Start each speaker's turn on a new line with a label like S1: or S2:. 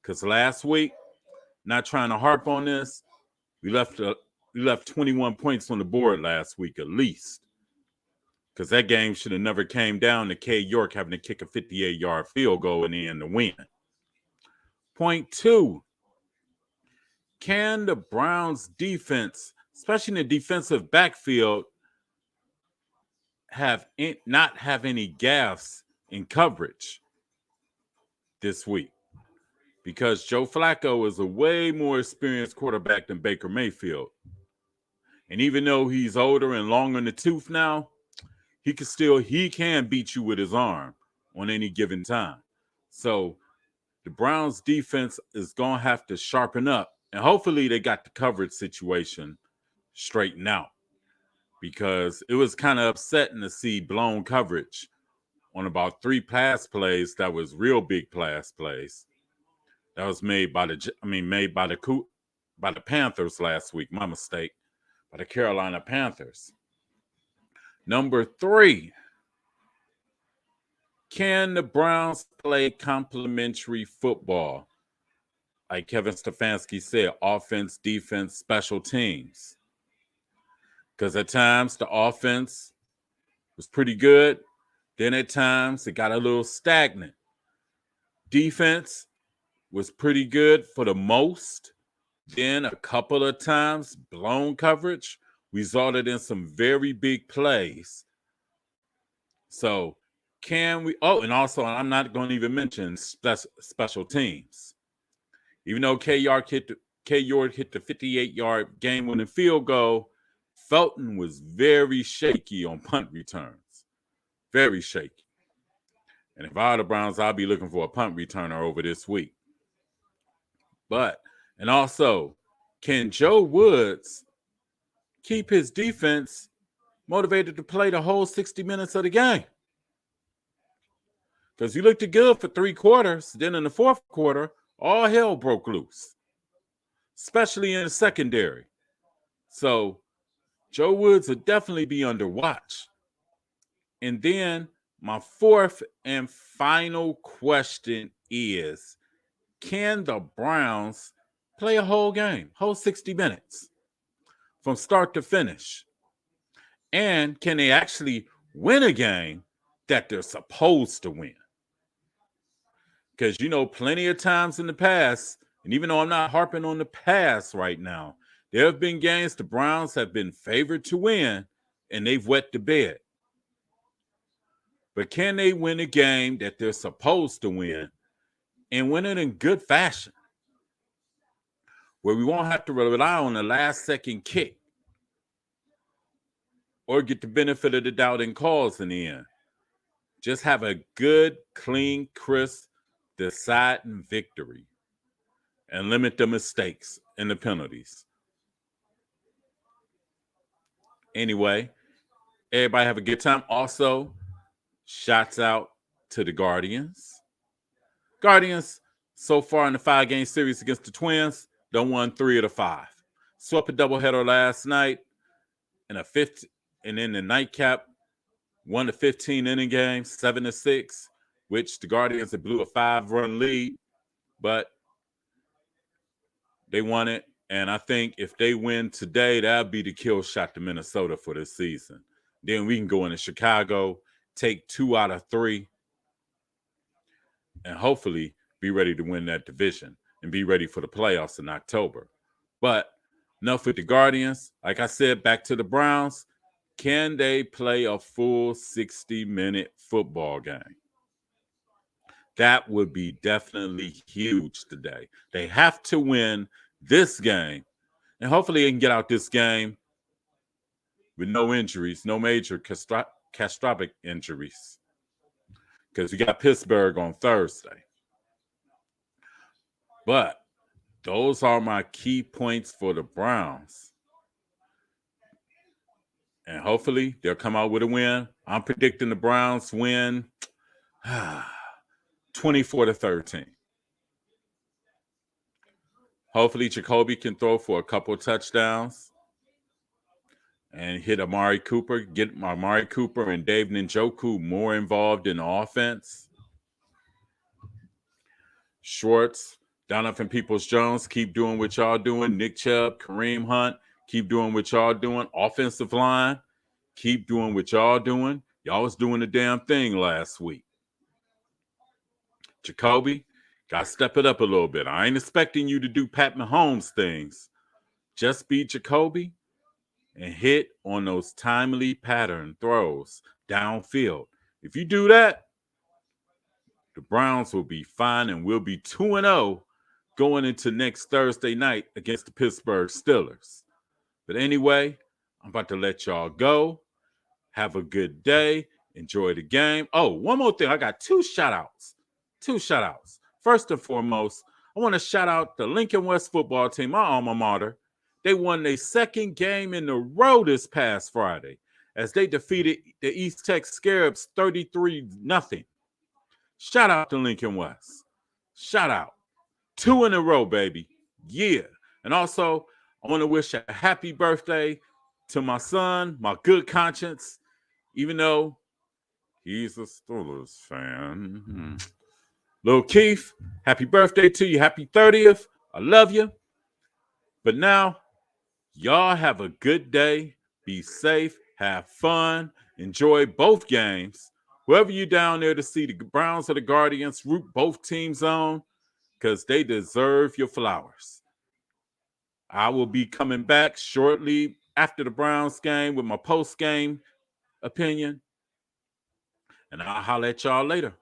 S1: Because last week, not trying to harp on this, we left 21 points on the board last week at least. Because that game should have never came down to K. York having to kick a 58-yard field goal in the end to win. Point 2, can the Browns defense, especially in the defensive backfield, not have any gaffes in coverage this week? Because Joe Flacco is a way more experienced quarterback than Baker Mayfield. And even though he's older and long in the tooth now, he can beat you with his arm on any given time. So the Browns defense is going to have to sharpen up. And hopefully they got the coverage situation straightened out. Because it was kind of upsetting to see blown coverage on about 3 pass plays that was real big pass plays. That was made by the Panthers last week. My mistake. By the Carolina Panthers. Number 3, can the Browns play complementary football? Like Kevin Stefanski said, offense, defense, special teams. Because at times the offense was pretty good. Then at times it got a little stagnant. Defense was pretty good for the most. Then a couple of times blown coverage resulted in some very big plays. So can we – and also I'm not going to even mention special teams. Even though K. York hit the 58-yard game-winning field goal, Felton was very shaky on punt returns. Very shaky. And if I were the Browns, I'd be looking for a punt returner over this week. And also, can Joe Woods keep his defense motivated to play the whole 60 minutes of the game? Because he looked good for 3 quarters. Then in the 4th quarter, all hell broke loose, especially in the secondary. So Joe Woods will definitely be under watch. And then my 4th and final question is, can the Browns play a whole game, whole 60 minutes from start to finish? And can they actually win a game that they're supposed to win? Because, plenty of times in the past, and even though I'm not harping on the past right now, there have been games the Browns have been favored to win, and they've wet the bed. But can they win a game that they're supposed to win and win it in good fashion, where we won't have to rely on the last-second kick or get the benefit of the doubt in calls in the end? Just have a good, clean, crisp, deciding victory and limit the mistakes and the penalties. Anyway, everybody have a good time. Also, shouts out to the Guardians. Guardians, so far in the 5-game series against the Twins, done won 3 of the 5. Swept a doubleheader last night and then the nightcap won the 15-inning game, 7-6, which the Guardians had blew a 5-run lead, but they won it. And I think if they win today, that'll be the kill shot to Minnesota for this season. Then we can go into Chicago, take 2 out of 3, and hopefully be ready to win that division and be ready for the playoffs in October. But enough with the Guardians. Like I said, back to the Browns. Can they play a full 60-minute football game? That would be definitely huge today. They have to win this game, and hopefully they can get out this game with no injuries, no major catastrophic injuries, because we got Pittsburgh on Thursday. But those are my key points for the Browns. And hopefully they'll come out with a win. I'm predicting the Browns win 24-13. Hopefully Jacoby can throw for a couple touchdowns and hit Amari Cooper, get Amari Cooper and Dave Njoku more involved in the offense. Schwartz Donovan Peoples-Jones, keep doing what y'all doing. Nick Chubb, Kareem Hunt, keep doing what y'all doing. Offensive line, keep doing what y'all doing. Y'all was doing the damn thing last week. Jacoby, got to step it up a little bit. I ain't expecting you to do Pat Mahomes things. Just be Jacoby and hit on those timely pattern throws downfield. If you do that, the Browns will be fine and we'll be 2-0 going into next Thursday night against the Pittsburgh Steelers. But anyway, I'm about to let y'all go. Have a good day. Enjoy the game. Oh, one more thing. I got two shout outs. First and foremost, I want to shout out the Lincoln West football team, my alma mater. They won their second game in a row this past Friday as they defeated the East Tech Scarabs 33-0. Shout out to Lincoln West. Shout out. 2 in a row, baby. Yeah. And also, I want to wish a happy birthday to my son, my good conscience, even though he's a Steelers fan. Lil Keith, happy birthday to you. Happy 30th. I love you. But now, y'all have a good day. Be safe. Have fun. Enjoy both games. Whoever you down there to see, the Browns or the Guardians, root both teams on because they deserve your flowers. I will be coming back shortly after the Browns game with my post-game opinion. And I'll holler at y'all later.